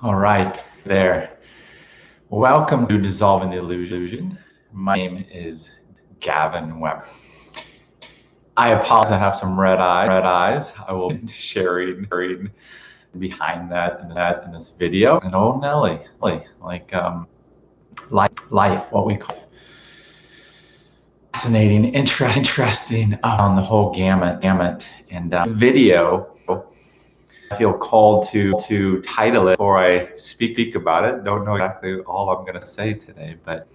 All right, there. Welcome to Dissolving the Illusion. My name is Gavin Weber. I apologize, I have some red eyes. I will be sharing behind that in this video. And oh, Nelly, like life, what we call fascinating, interesting on the whole gamut. And video, I feel called to title it before I speak about it. Don't know exactly all I'm going to say today, but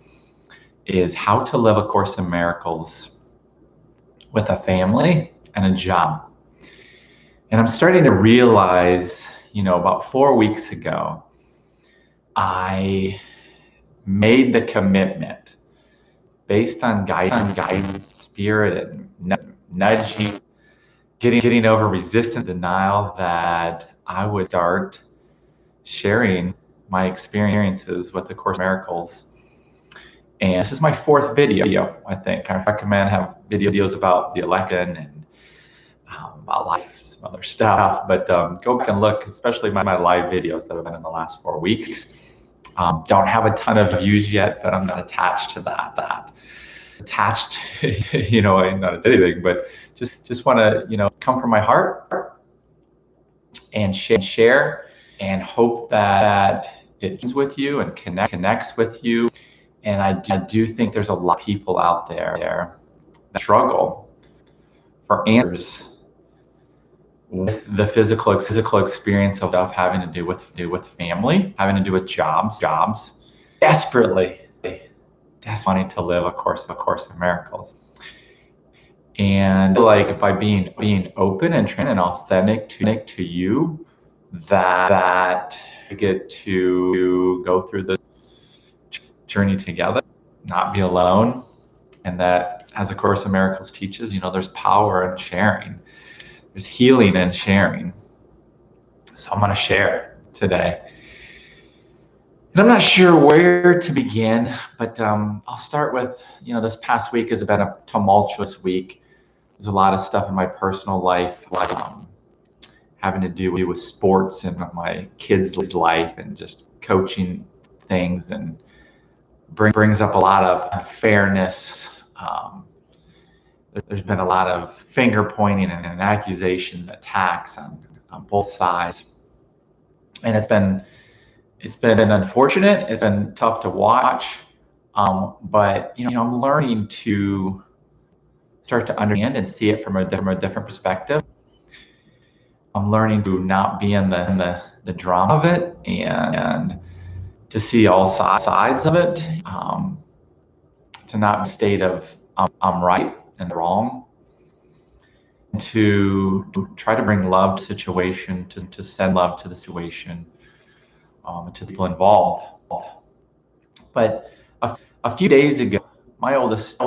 is How to Live A Course in Miracles with a Family and a Job. And I'm starting to realize, about 4 weeks ago, I made the commitment based on guidance, spirit, and nudging, getting over resistance, denial, that I would start sharing my experiences with the Course in Miracles. And this is my 4th video, I think. I recommend have videos about the election and about life, some other stuff. But go back and look, especially my live videos that have been in the last 4 weeks. Don't have a ton of views yet, but I'm not attached to that. I'm not anything, but just want to, come from my heart and share and hope that it is with you and connects with you. And I do think there's a lot of people out there that struggle for answers with the physical experience of having to do with family, having to do with jobs, desperately wanting to live a course in miracles. And like by being open and authentic to you, that you get to go through the journey together, not be alone, and that, as A Course in Miracles teaches, there's power in sharing, there's healing in sharing. So I'm going to share today, and I'm not sure where to begin, but I'll start with, this past week has been a tumultuous week. There's a lot of stuff in my personal life, like having to do with sports and my kids' life, and just coaching things, and brings up a lot of fairness. There's been a lot of finger pointing and accusations, attacks on both sides, and it's been unfortunate. It's been tough to watch, but I'm learning to start to understand and see it from a different perspective. I'm learning to not be in the drama of it, and to see all sides of it, to not be in a state of I'm right and wrong, and to try to bring love to the situation, to send love to the situation, to the people involved. But a few days ago, my oldest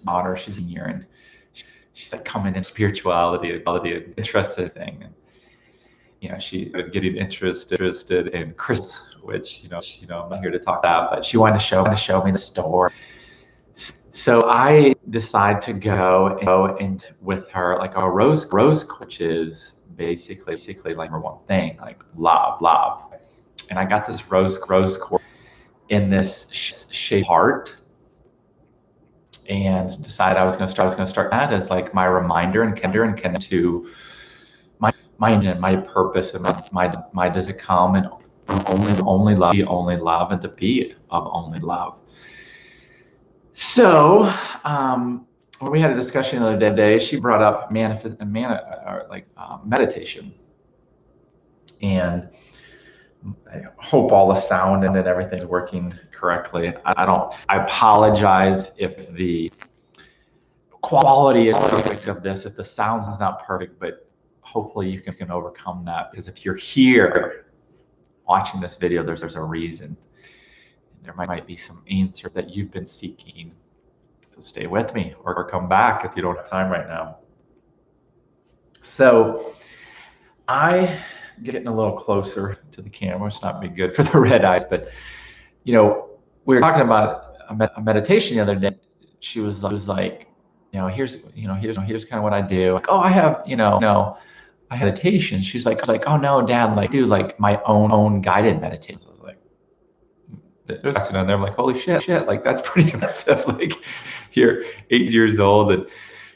daughter, she's a year, and she's like coming in spirituality, and interested thing. And she started getting interested in crystals, which I'm not here to talk about, but she wanted to show me the store. So I decided to go and with her, like a rose, which is basically like number one thing, like love. And I got this rose quartz in this shape heart, and decided I was going to start that as like my reminder and connect to my purpose and my does it come, and from only love, and to be of only love. So when we had a discussion the other day, she brought up meditation, and I hope all the sound and everything's working correctly. I apologize if the quality is perfect of this, if the sound is not perfect, but hopefully you can overcome that, because if you're here watching this video, there's a reason. There might be some answer that you've been seeking. So stay with me, or come back if you don't have time right now. So I getting a little closer to the camera. It's not be good for the red eyes, but we were talking about a meditation the other day. She was like, here's kind of what I do. Like, oh, I have, I had meditation. She's like, oh no, Dad, like I do like my own guided meditations. I was like, there's a on there. I'm like, holy shit, like that's pretty impressive. Like you're 8 years old, and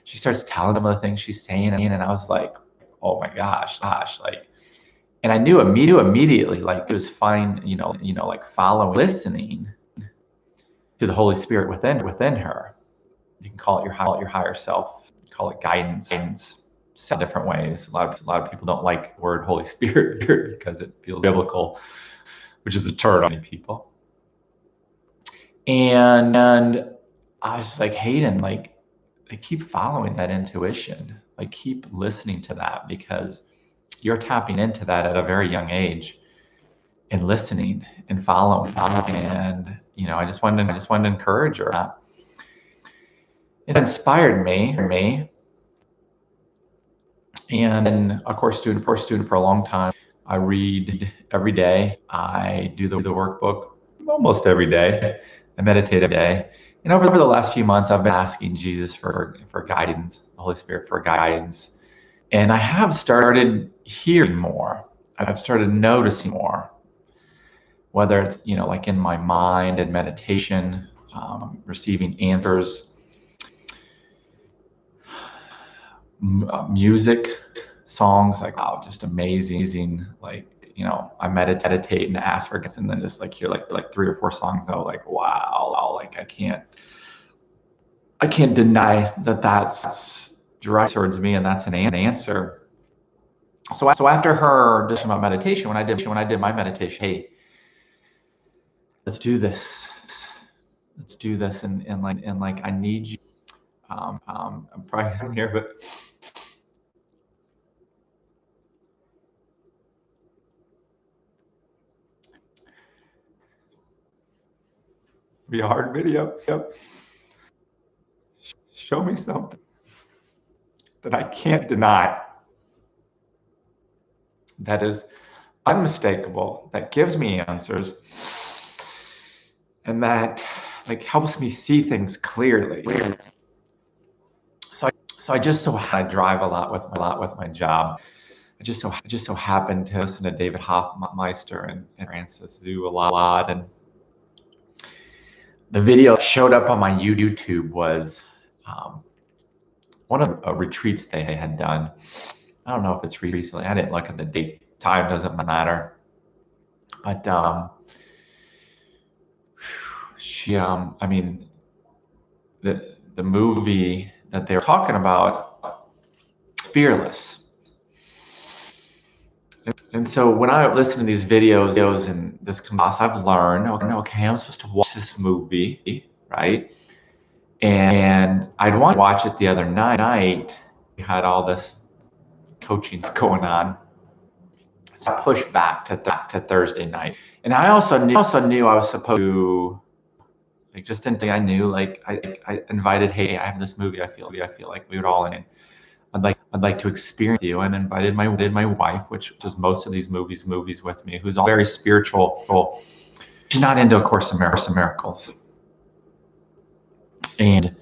she starts telling them the things she's saying, and I was like, oh my gosh, like, and I knew immediately, like it was fine, like following, listening to the Holy Spirit within her. You can call it your higher self, call it guidance, several different ways. A lot of people don't like the word Holy Spirit because it feels biblical, which is a turn on many people. And I was like, Hayden, like keep following that intuition, like keep listening to that, because you're tapping into that at a very young age and listening and following. And I just wanted to encourage her. It inspired me. And of course, student for a long time. I read every day. I do the workbook almost every day. I meditate every day. And over the last few months, I've been asking Jesus for guidance, the Holy Spirit for guidance. And I have started hearing more. I've started noticing more, whether it's, like in my mind and meditation, receiving answers, music, songs, like, wow, just amazing. Like, I meditate and ask for guidance, and then just like hear like 3 or 4 songs that are like, wow, like I can't deny that that's direct towards me, and that's an answer. So after her discussion about meditation, when I did my meditation, hey, let's do this, and like I need you. I'm probably here, but be a hard video. Yep. Show me something that I can't deny, that is unmistakable, that gives me answers, and that like helps me see things clearly. So I just I drive a lot with my job. I just so happened to listen to David Hoffmeister and Francis Zhu a lot, and the video showed up on my YouTube was one of the retreats they had done. I don't know if it's recently. I didn't look at the date. Time doesn't matter. But she, I mean, the movie that they were talking about, Fearless. And so when I listen to these videos and this class, I've learned, okay, I'm supposed to watch this movie, right? And I'd want to watch it the other night. We had all this coaching going on. So I pushed back to Thursday night. And I also knew I was supposed to, like, just didn't think I knew, like, I invited, hey, I have this movie I feel like we would all in. I'd like to experience you, and invited my wife, which does most of these movies with me, who's all very spiritual. She's not into A Course in Miracles. And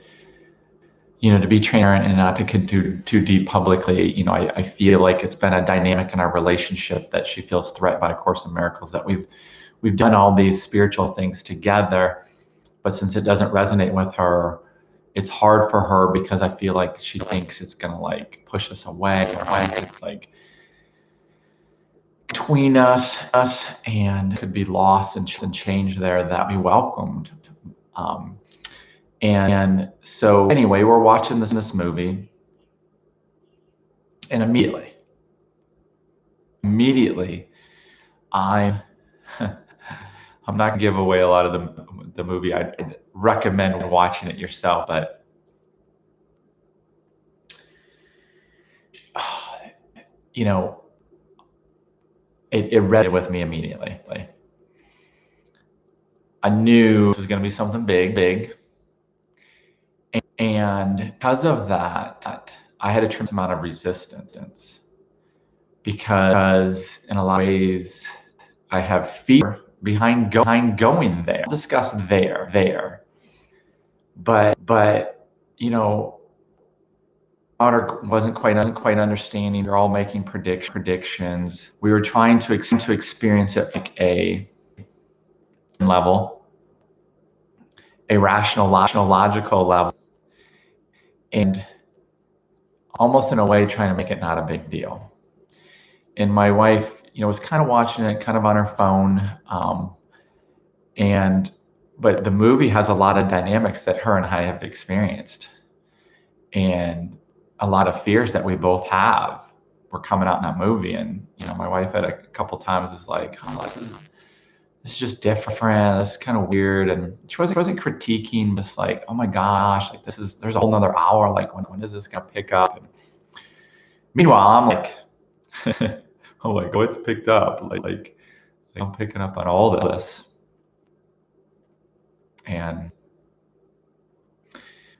to be transparent and not to get too deep publicly, I feel like it's been a dynamic in our relationship that she feels threatened by A Course in Miracles, that we've done all these spiritual things together, but since it doesn't resonate with her, it's hard for her, because I feel like she thinks it's gonna like push us away, it's like between us, and could be loss and change there that we welcomed. And so anyway, we're watching this movie, and immediately I'm not gonna give away a lot of the movie. I'd recommend watching it yourself, but it resonated with me immediately. I knew this was going to be something big. And because of that, I had a tremendous amount of resistance, because in a lot of ways I have fear behind going there. I'll discuss there. But daughter wasn't quite understanding. They're all making predictions. We were trying to experience it like a level, a rational, logical level, and almost in a way trying to make it not a big deal. And my wife, was kind of watching it, kind of on her phone, but the movie has a lot of dynamics that her and I have experienced, and a lot of fears that we both have were coming out in that movie. And my wife at a couple times is like, oh, this is just different. This is kind of weird. And she wasn't critiquing, just like, oh my gosh, like there's a whole nother hour. Like when is this gonna pick up? And meanwhile, I'm like, oh my God, it's picked up. Like I'm picking up on all this.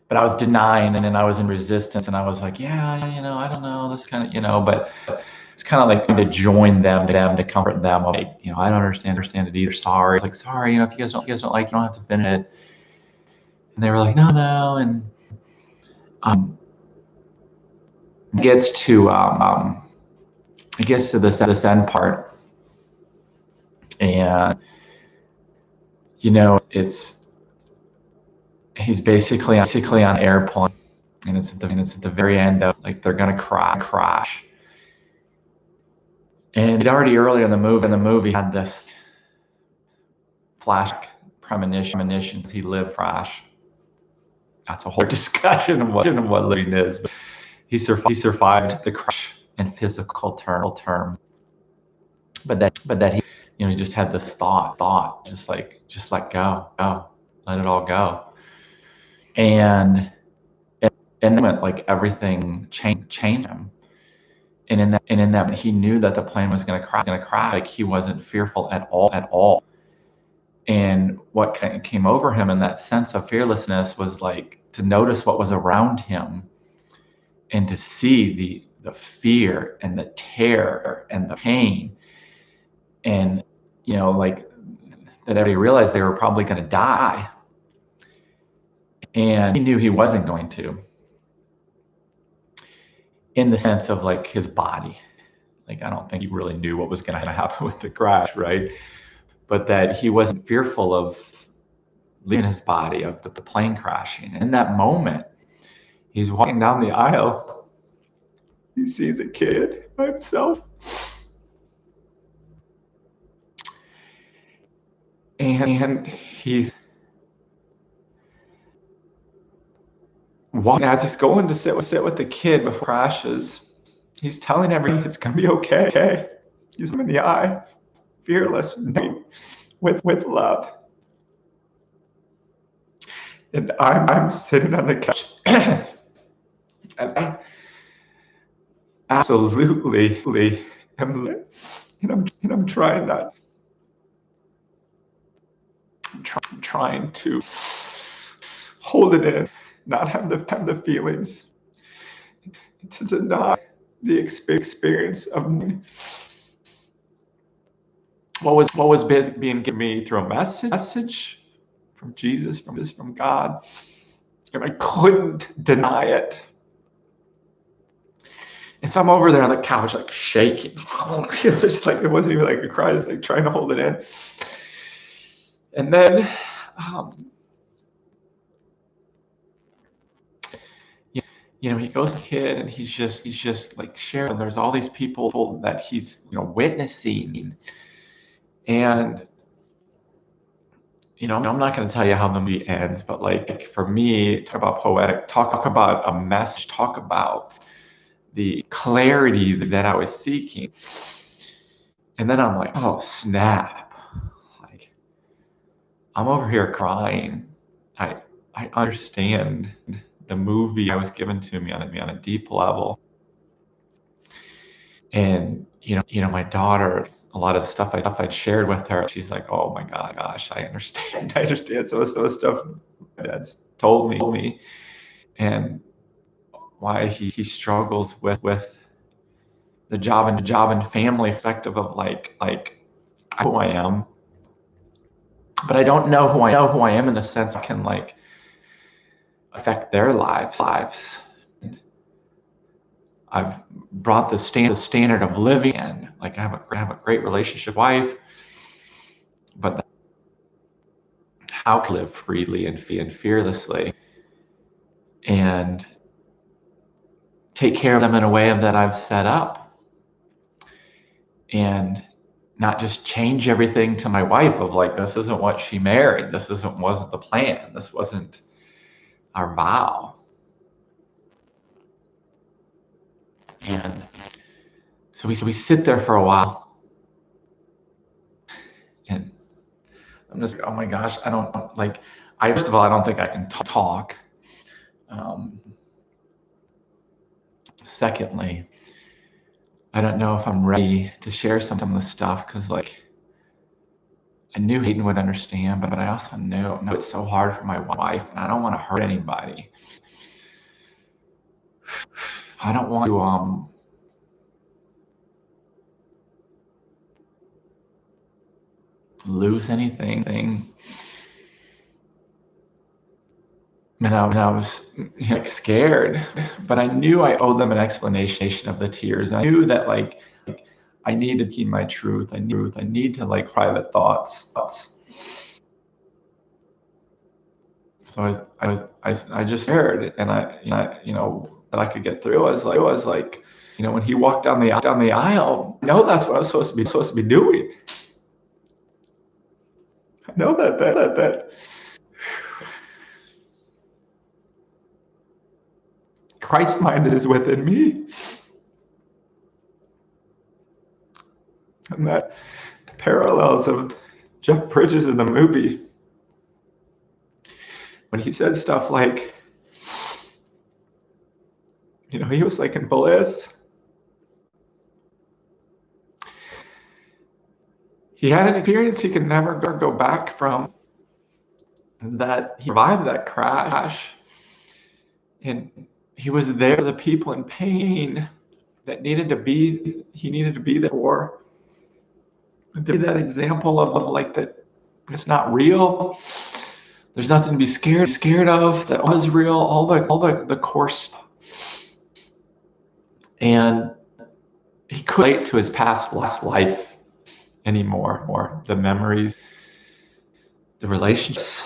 But I was denying, and then I was in resistance, and I was like, yeah, I don't know, this kind of, but it's kind of like to join them, to comfort them. Like, I don't understand it either. Sorry. It's like, sorry, if you guys don't like, you don't have to finish it. And they were like, no. And it gets to this end part, and he's basically on an airplane, and it's at the very end of, like, they're gonna crash. And already earlier in the movie had this flash premonitions. He lived crash. That's a whole discussion of what living is. But he survived the crash in physical term. But that he just had this thought, just let go, let it all go. And in that moment, like, everything changed him. And in that he knew that the plane was going to crash. Like, he wasn't fearful at all. And what came over him in that sense of fearlessness was, like, to notice what was around him, and to see the fear and the terror and the pain, and like, that everybody realized they were probably going to die, and he knew he wasn't going to, in the sense of, like, his body. Like, I don't think he really knew what was going to happen with the crash, right? But that he wasn't fearful of leaving his body, of the plane crashing. And in that moment, he's walking down the aisle. He sees a kid by himself. And he's walking, as he's going to sit with the kid before he crashes. He's telling everyone it's going to be okay. He's him in the eye, fearless, knowing, with love. And I'm sitting on the couch, and I absolutely am, I'm trying not. I'm trying to hold it in, not have the feelings, to deny the experience of what was being given me through a message from Jesus, from God, and I couldn't deny it. And so I'm over there on the couch, like, shaking. It was just like, it wasn't even like a cry, just like trying to hold it in. And then he goes to the kid, and he's just like sharing, and there's all these people that he's witnessing. And I'm not going to tell you how the movie ends, but, like, for me, talk about poetic, talk about a message, talk about the clarity that I was seeking. And then I'm like, oh snap, like, I'm over here crying. I understand the movie I was given to me on a deep level. And my daughter, a lot of the stuff I'd shared with her, she's like, oh my gosh, I understand some of the stuff Dad's told me, and why he struggles with the job and family effective of, like who I am, but I don't know who I am in the sense I can, like, affect their lives. I've brought the standard of living, and like I have a great relationship wife, but how can I live freely and fearlessly and take care of them in a way that I've set up, and not just change everything to my wife of like, this isn't what she married, this wasn't the plan, this wasn't our vow. And so we sit there for a while, and I'm just like, oh my gosh, first of all, I don't think I can talk. Secondly, I don't know if I'm ready to share some of the stuff, because like I knew Hayden would understand, but I also know it's so hard for my wife, and I don't want to hurt anybody. I don't want to lose anything. And I was like scared, but I knew I owed them an explanation of the tears. I knew that like I needed to keep my truth. I need to like private thoughts. So I just shared, and that I could get through. I was like, when he walked down the aisle, I know that's what I was supposed to be doing. I know that Christ mind is within me, and that the parallels of Jeff Bridges in the movie, when he said stuff like, he was like in bliss. He had an experience he could never go back from, that he survived that crash, and he was there for the people in pain that he needed to be there for. And to be that example of like that it's not real. There's nothing to be scared of. That was real. All the course, and he couldn't relate to his past life anymore. More the memories, the relationships.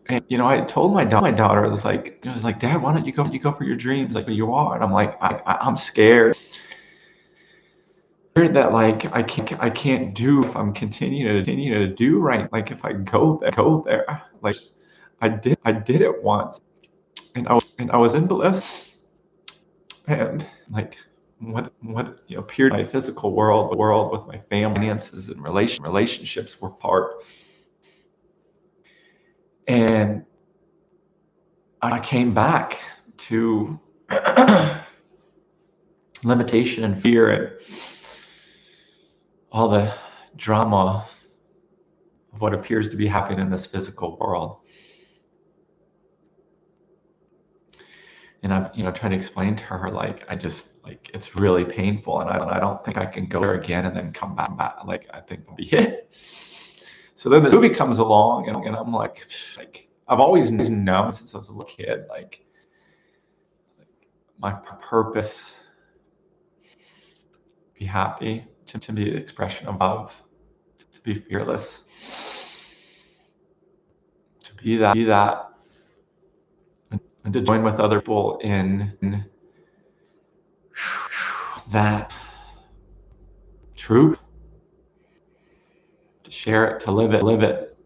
And I told my daughter, it was like, Dad, why don't you go for your dreams like you are? And I'm like, I'm scared that like I can't do if I'm continue to do right. Like if I go there, like I did it once, and I was in bliss, and like what appeared in my physical world with my family, finances, and relationships were part. And I came back to limitation and fear and all the drama of what appears to be happening in this physical world. And I've tried to explain to her, like, it's really painful, and I don't think I can go there again and then come back. Like I think it'll be it. So then the movie comes along, and I'm like I've always known since I was a little kid, like my purpose, be happy, to be the expression of love, to be fearless, to be that, and to join with other people in that truth, to share it, to live it.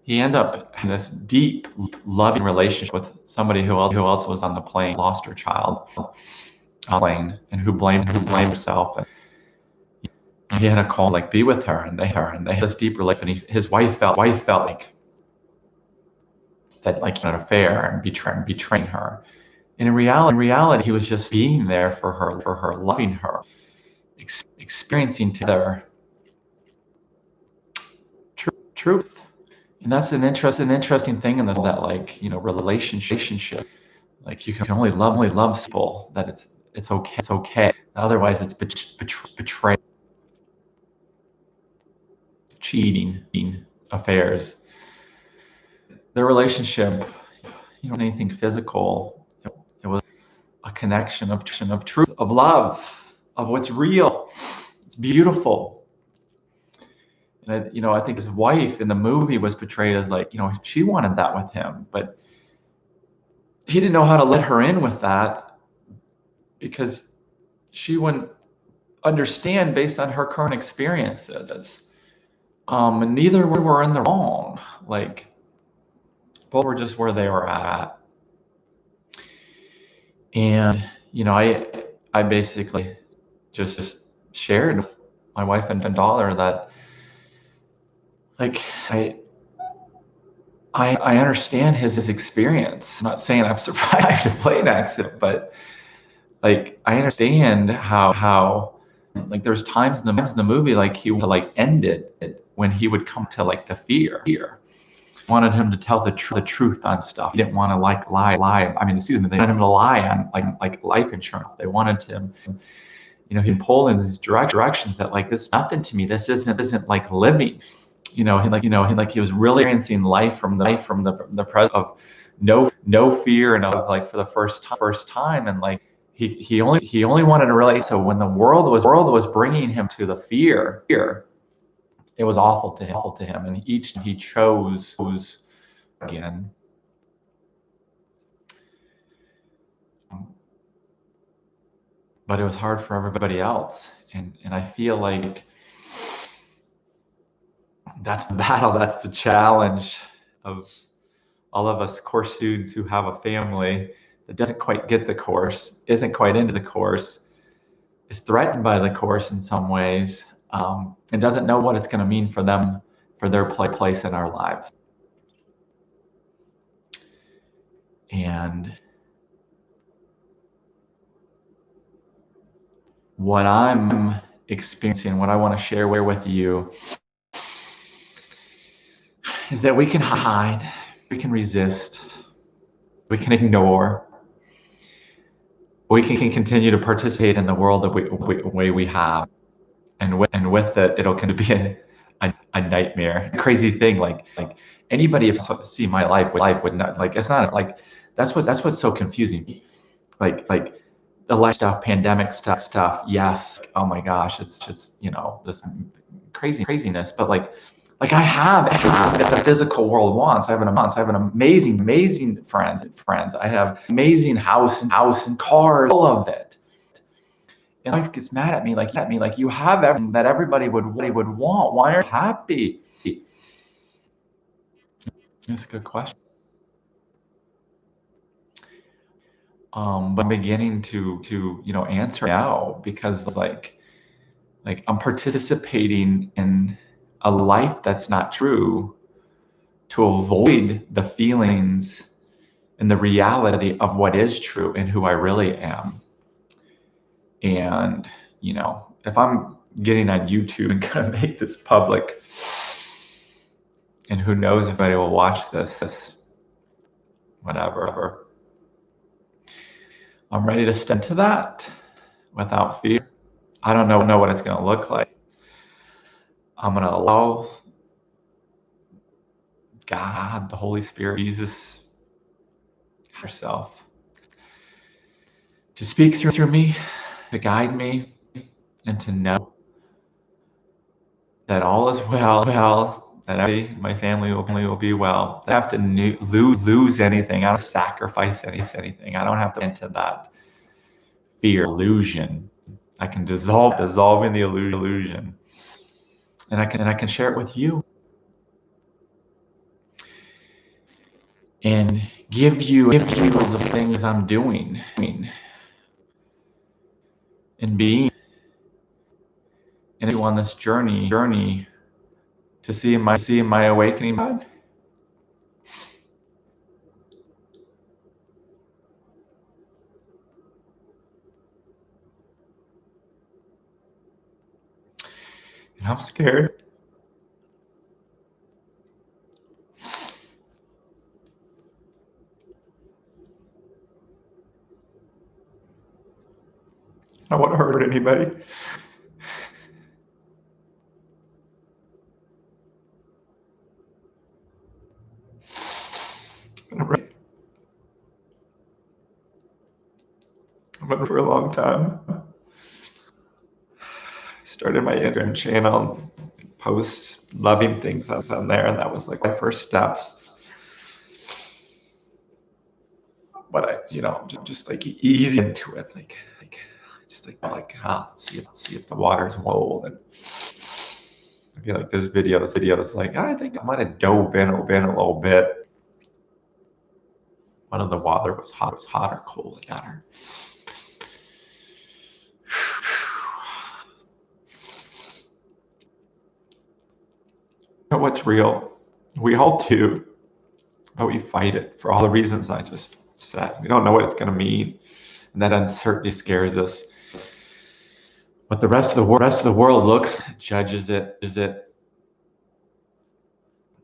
He ended up in this deep, loving relationship with somebody who else was on the plane, lost her child on the plane, and who blamed herself. And he had a call, like, be with her, and they had this deep relationship. And his wife felt like that, like, an affair, and betraying her. And in reality, he was just being there for her, loving her, experiencing together truth. And that's an interesting thing in this, that like relationship. Like you can only love people that it's okay. Otherwise, it's betrayal, cheating, affairs. Their relationship, anything physical. It was connection of truth, of love, of what's real. It's beautiful. And I think his wife in the movie was portrayed as like, she wanted that with him, but he didn't know how to let her in with that because she wouldn't understand based on her current experiences. And neither were in the wrong. Like, both were just where they were at. And, I basically just shared with my wife and daughter that, like, I understand his experience. I'm not saying I've survived a plane accident, but like I understand how like there's times in the movie like he would like end it when he would come to like the fear. Wanted him to tell the truth on stuff. He didn't want to like lie. I mean, excuse me, they wanted him to lie on like life insurance. They wanted him, he'd pull in these directions that like, this is nothing to me. This isn't like living. He was really experiencing life from the presence of no fear and of like for the first time, and like he only wanted to relate. So when the world was bringing him to the fear, it was awful to him, and he chose again. But it was hard for everybody else, and I feel like that's the battle, that's the challenge of all of us course students who have a family that doesn't quite get the course, isn't quite into the course, is threatened by the course in some ways, and doesn't know what it's going to mean for them, for their place in our lives. And what I'm experiencing, what I want to share with you, is that we can hide, we can resist, we can ignore, we can continue to participate in the world the way we have, and with it, it'll continue to be a nightmare. Crazy thing, like anybody if see my life would not like. It's not like that's what's so confusing. Like the life stuff, pandemic stuff. Yes. Oh my gosh, it's this craziness. But like I have that the physical world wants. I have an amazing friends. I have amazing house and cars, all of it. And life gets mad at me like you have everything that everybody would want. Why aren't you happy? That's a good question. But I'm beginning to answer now, because like I'm participating in a life that's not true to avoid the feelings and the reality of what is true and who I really am. And if I'm getting on YouTube and gonna make this public, and who knows if anybody will watch this, whatever. I'm ready to step into that without fear. I don't know what it's going to look like. I'm going to allow God, the Holy Spirit, Jesus, herself, to speak through me, to guide me, and to know that all is well, that my family will be well. I don't have to lose anything. I don't sacrifice anything. I don't have to enter that fear illusion. I can dissolving the illusion, and I can share it with you, and give you the things I'm doing, and being, and you on this journey to see my awakening. God. And I'm scared. I don't want to hurt anybody. for a long time. I started my Instagram channel, post loving things that's on there, and that was like my first steps. But I, just like easy into it, like just like see if the water's cold, and I feel like this video is like, I think I might have dove in a little bit. Whether the water was hot or cold, it got her. You know what's real? We all do, but we fight it for all the reasons I just said. We don't know what it's going to mean, and that uncertainty scares us. But the rest of the world looks, judges it,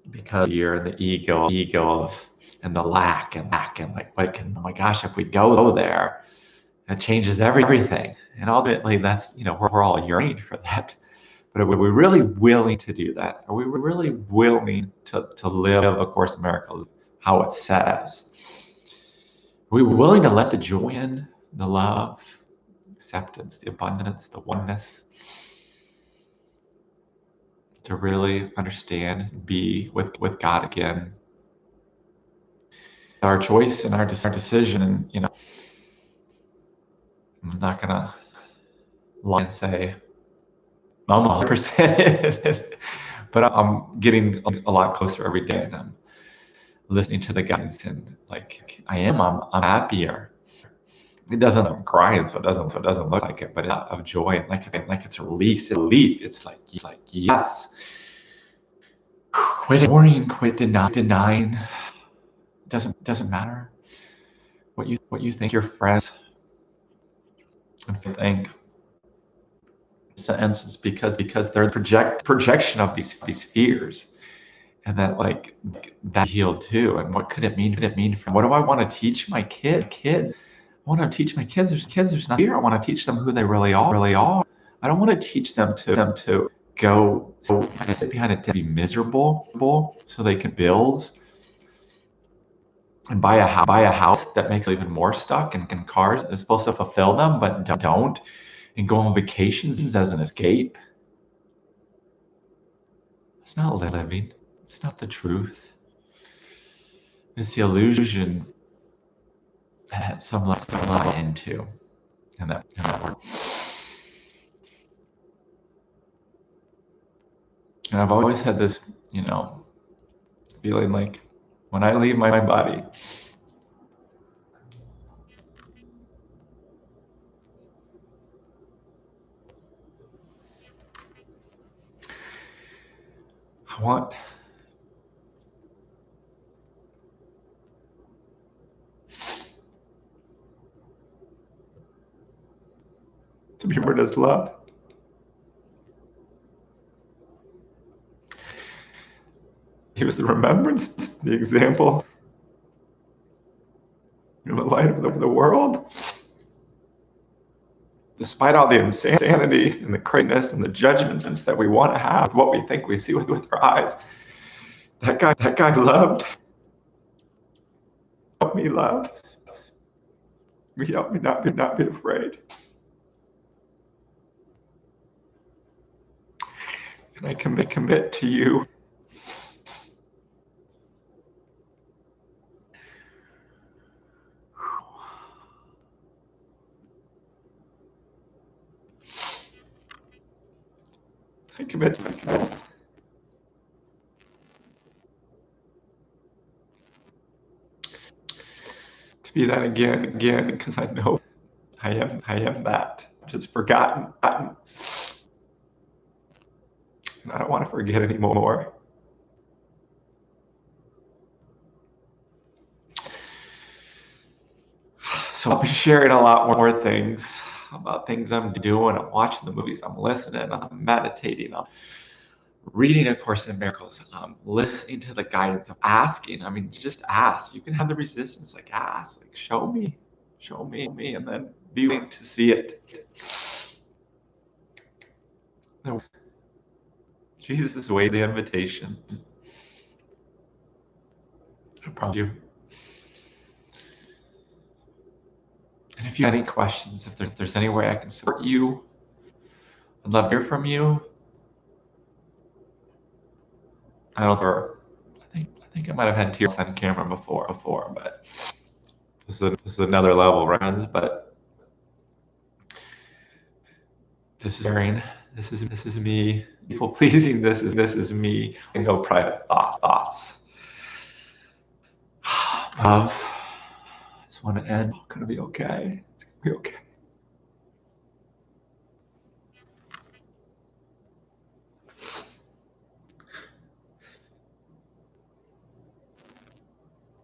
because fear and the ego of, and the lack and like, oh my gosh, if we go there, it changes everything. And ultimately, that's, we're all yearning for that. But are we really willing to do that? Are we really willing to live A Course in Miracles how it says? Are we willing to let the joy in, the love, acceptance, the abundance, the oneness, to really understand, be with God again? Our choice and our decision, and I'm not gonna lie and say I'm 100%, but I'm getting a lot closer every day, and I'm listening to the guidance, and like I'm happier. It doesn't, I'm crying, so it doesn't look like it, but of joy, and like it's a relief. It's like yes, quit ignoring, quit denying. Doesn't matter what you think your friends and think. And it's because they're projection of these fears, and that like that healed too. And what could it mean? For what do I want to teach my kids? I want to teach my kids. There's not fear. I want to teach them who they really are. I don't want to teach them to go sit behind it to be miserable so they can bills and buy a house that makes them even more stuck, and cars is supposed to fulfill them but don't, and go on vacations as an escape. It's not living. It's not the truth. It's the illusion that some lets them lie into, and that work. And I've always had this, feeling like when I leave my body, I want to be remembered as love. He was the remembrance, the example, and the light of the world. Despite all the insanity and the craziness and the judgments that we want to have with what we think we see with our eyes, that guy loved. Help me love. He helped me not be afraid. And I commit to you. I commit to myself to be that again, because I know I am that, just forgotten. And I don't want to forget anymore. So I'll be sharing a lot more things about things I'm doing. I'm watching the movies, I'm listening, I'm meditating, I'm reading A Course in Miracles, listening to the guidance, of asking. I mean, just ask. You can have the resistance, like ask, like show me, and then be willing to see it. Jesus is waiting the invitation. I promise you. if you have any questions, if there's any way I can support you, I'd love to hear from you. I think I might have had tears on camera before, but this is another level, friends. But this is sharing. This is me. People pleasing. This is me. No private thoughts. Love. I just want to end. It's gonna be okay. It's gonna be okay.